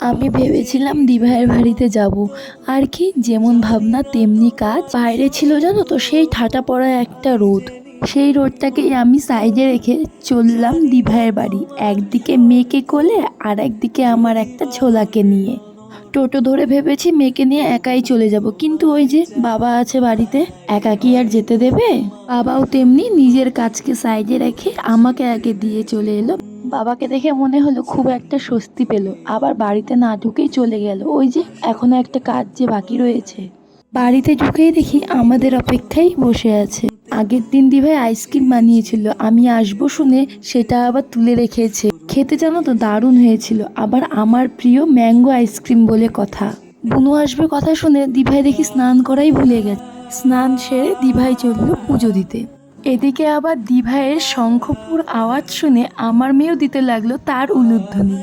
আমি ভেবেছিলাম দিভাইয়ের বাড়িতে যাব, আর কি যেমন ভাবনা তেমনি কাজ। বাইরে ছিল জানো তো সেই ঠাটা পড়া একটা রোদ, সেই রোদটাকেই আমি সাইডে রেখে চললাম দিভাইয়ের বাড়ি। একদিকে মেয়েকে কোলে আর একদিকে আমার একটা ছোলাকে নিয়ে। টোটো ধরে ভেবেছি মেয়েকে নিয়ে একাই চলে যাব, কিন্তু ওই যে বাবা আছে বাড়িতে, একা কি আর যেতে দেবে। বাবাও তেমনি নিজের কাজকে সাইডে রেখে আমাকে আগে দিয়ে চলে এলো। বাবাকে দেখে মনে হলো খুব একটা স্বস্তি পেল, আবার বাড়িতে না ঢুকেই চলে গেল। ওই যে এখনো একটা কাজ যে বাকি রয়েছে। বাড়িতে ঢুকেই দেখি আমাদের অপেক্ষায় বসে আছে। আগের দিন দিভাই আইসক্রিম বানিয়েছিল, আমি আসবো শুনে সেটা আবার তুলে রেখেছে। খেতে জানো তো দারুণ হয়েছিল, আবার আমার প্রিয় ম্যাঙ্গো আইসক্রিম বলে কথা। বুনু আসবে কথা শুনে দিভাই দেখি স্নান করাই ভুলে গেছে। স্নান সেরে দিভাই চলল পুজো দিতে। এদিকে আবার দিভাইয়ের শঙ্খপুর আওয়াজ শুনে আমার মেয়েও দিতে লাগলো তার উলুধ্বনি।